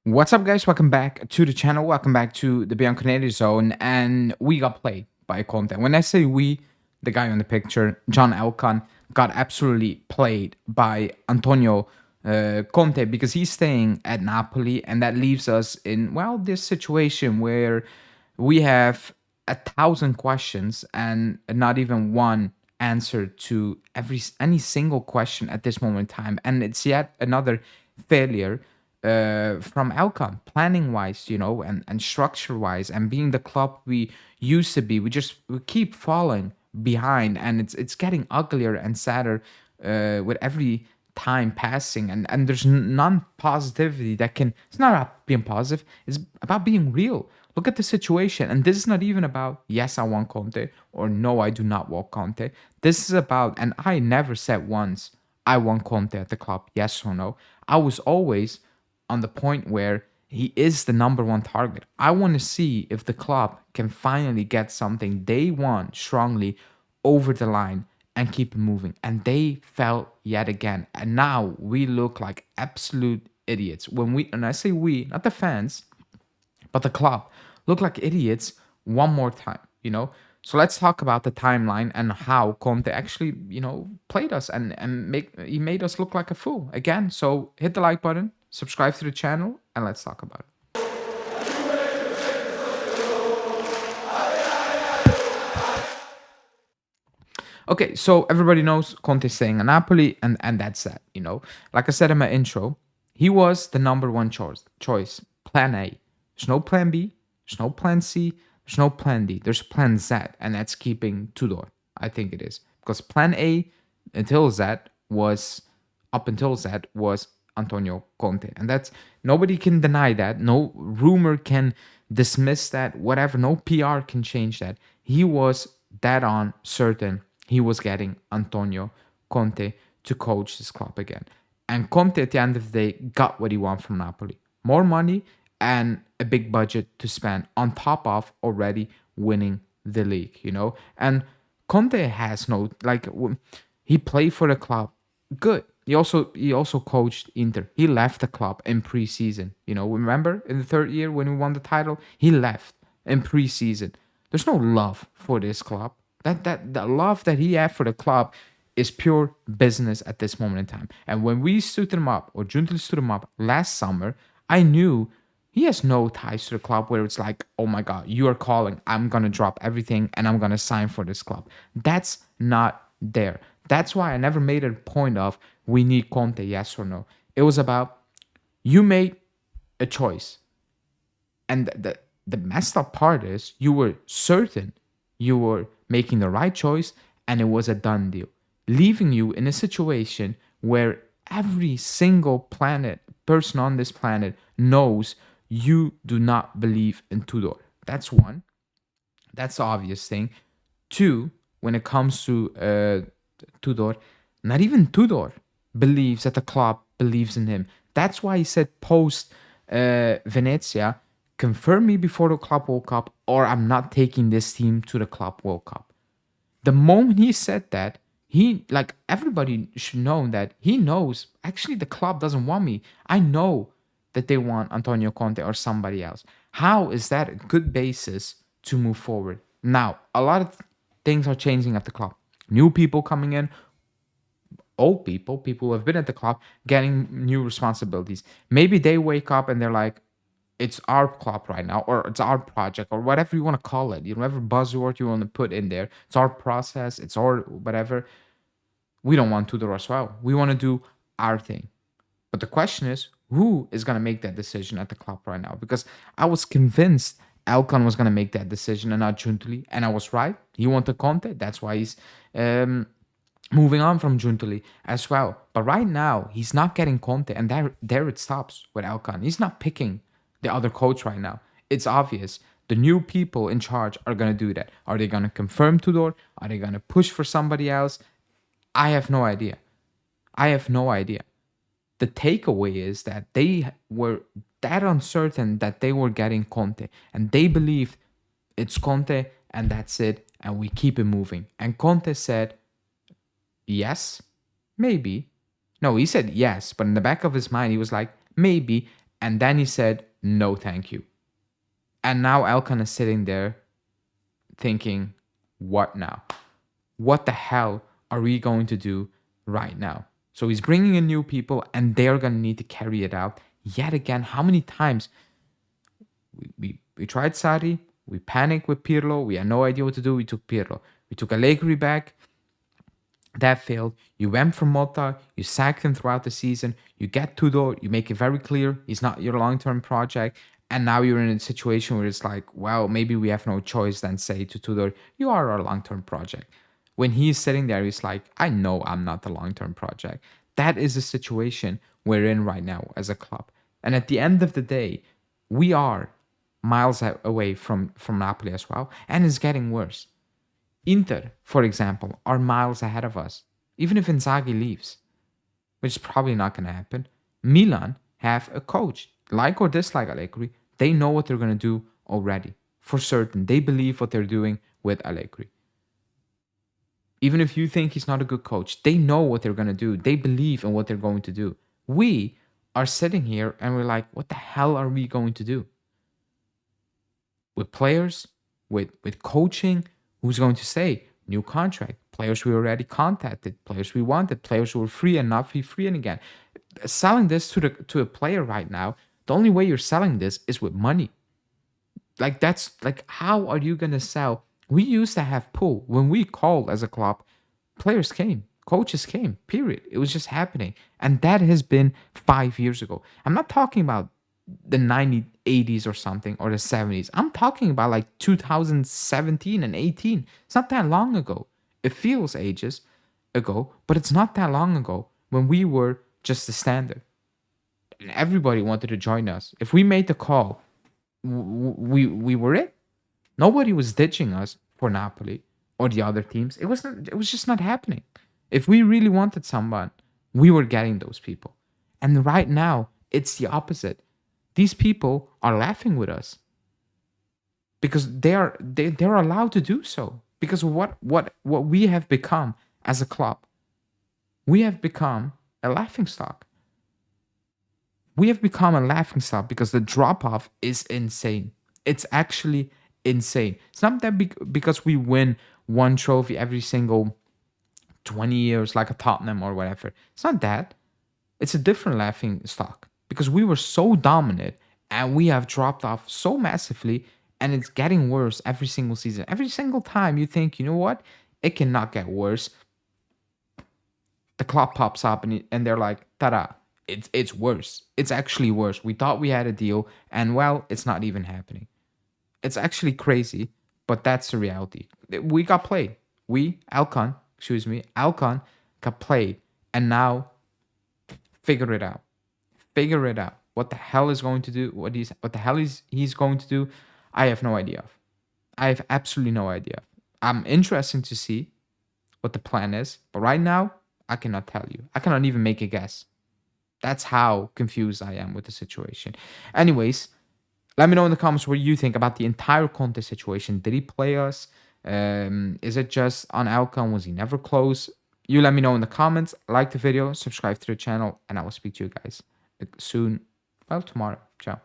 What's up, guys? Welcome back to the channel. Welcome back to the Bianconeri zone. And we got played by Conte. When I say we, the guy on the picture, John Elkann, got absolutely played by Antonio Conte because he's staying at Napoli. And that leaves us in, well, this situation where we have 1,000 questions and not even one answer to any single question at this moment in time. And it's yet another failure from Elkann, planning wise, and structure wise, and being the club we used to be. We keep falling behind, and it's getting uglier and sadder with every time passing. And there's non positivity that can. It's not about being positive. It's about being real. Look at the situation, and this is not even about yes, I want Conte or no, I do not want Conte. This is about, and I never said once I want Conte at the club, yes or no. I was always on the point where he is the number one target. I want to see if the club can finally get something they want strongly over the line and keep it moving. And they fell yet again. And now we look like absolute idiots. And I say we, not the fans, but the club, look like idiots one more time. So let's talk about the timeline and how Conte actually, played us and he made us look like a fool again. So hit the like button, subscribe to the channel, and let's talk about it. Okay, so everybody knows Conte staying in Napoli, and that's that. Like I said in my intro, he was the number one choice. Plan A. There's no plan B. There's no plan C. There's no plan D. There's plan Z, and that's keeping Tudor. I think it is because plan A until Z was up until Z was Antonio Conte, and that's nobody can deny that. No rumor can dismiss that. Whatever. No PR can change that. He was dead on certain he was getting Antonio Conte to coach this club again. And Conte, at the end of the day, got what he wanted from Napoli. More money and a big budget to spend on top of already winning the league. And Conte has he played for the club. Good. He also coached Inter. He left the club in preseason. Remember in the third year when we won the title, he left in preseason. There's no love for this club. That the love that he had for the club is pure business at this moment in time. And when we stood him up, or Giuntoli stood him up last summer, I knew he has no ties to the club where it's like, oh my God, you are calling. I'm going to drop everything and I'm going to sign for this club. That's not there. That's why I never made it a point of we need Conte, yes or no. It was about you made a choice. And the messed up part is you were certain you were making the right choice and it was a done deal, leaving you in a situation where every single person on this planet knows you do not believe in Tudor. That's one. That's the obvious thing. Two, when it comes to Tudor, not even Tudor believes that the club believes in him. That's why he said post Venezia, confirm me before the Club World Cup or I'm not taking this team to the Club World Cup. The moment he said that, everybody should know that he knows actually the club doesn't want me. I know that they want Antonio Conte or somebody else. How is that a good basis to move forward? Now, a lot of things are changing at the club. New people coming in, old people who have been at the club, getting new responsibilities. Maybe they wake up and they're like, it's our club right now, or it's our project, or whatever you want to call it. Whatever buzzword you want to put in there. It's our process, it's our whatever. We don't want Tudor as well. We want to do our thing. But the question is, who is going to make that decision at the club right now? Because I was convinced Elkann was going to make that decision and not Giuntoli. And I was right. He wanted Conte. That's why he's moving on from Giuntoli as well. But right now, he's not getting Conte. And there it stops with Elkann. He's not picking the other coach right now. It's obvious. The new people in charge are going to do that. Are they going to confirm Tudor? Are they going to push for somebody else? I have no idea. The takeaway is that they were that uncertain that they were getting Conte, and they believed it's Conte and that's it, and we keep it moving. And Conte said, yes, maybe. No, he said yes, but in the back of his mind, he was like, maybe, And then he said, no, thank you. And now Elkann is sitting there thinking, what now? What the hell are we going to do right now? So he's bringing in new people and they're going to need to carry it out. Yet again, how many times we tried Sarri, we panicked with Pirlo, we had no idea what to do, we took Pirlo. We took Allegri back, that failed. You went for Motta, you sacked him throughout the season, you get Tudor, you make it very clear he's not your long-term project, and now you're in a situation where it's like, well, maybe we have no choice than say to Tudor, you are our long-term project. When he's sitting there, he's like, I know I'm not the long-term project. That is the situation we're in right now as a club. And at the end of the day, we are miles away from Napoli as well, and it's getting worse. Inter, for example, are miles ahead of us, even if Inzaghi leaves, which is probably not going to happen. Milan have a coach, like or dislike Allegri. They know what they're going to do already, for certain. They believe what they're doing with Allegri. Even if you think he's not a good coach, they know what they're going to do. They believe in what they're going to do. We are sitting here and we're like, what the hell are we going to do? With players, with coaching, who's going to say new contract? Players we already contacted, players we wanted, players who were free and not free and again. Selling this to a player right now, the only way you're selling this is with money. Like that's like, how are you gonna sell? We used to have pull. When we called as a club, players came, coaches came, period. It was just happening. And that has been 5 years ago. I'm not talking about the 80s or something, or the 70s. I'm talking about like 2017 and 18. It's not that long ago. It feels ages ago, but it's not that long ago when we were just the standard. And everybody wanted to join us. If we made the call, we were it. Nobody was ditching us for Napoli or the other teams. It was just not happening. If we really wanted someone, we were getting those people. And right now, it's the opposite. These people are laughing with us because they're allowed to do so, because what we have become as a club. We have become a laughingstock. We have become a laughingstock because the drop off is insane. It's actually insane. It's not that because we win one trophy every single 20 years like a Tottenham or whatever. It's not that. It's a different laughing stock because we were so dominant and we have dropped off so massively, and it's getting worse every single season. Every single time you think, you know what, it cannot get worse, the clock pops up and they're like, ta-da, it's worse. It's actually worse. We thought we had a deal, and well, it's not even happening. It's actually crazy, but that's the reality. We got played. Elkann got played, and now figure it out. Figure it out. What the hell is going to do? What the hell is he's going to do? I have no idea. I have absolutely no idea. I'm interested to see what the plan is, but right now I cannot tell you. I cannot even make a guess. That's how confused I am with the situation. Anyways, let me know in the comments what you think about the entire Conte situation. Did he play us? Is it just on Elkann? Was he never close? You let me know in the comments. Like the video, subscribe to the channel, and I will speak to you guys soon. Well, tomorrow. Ciao.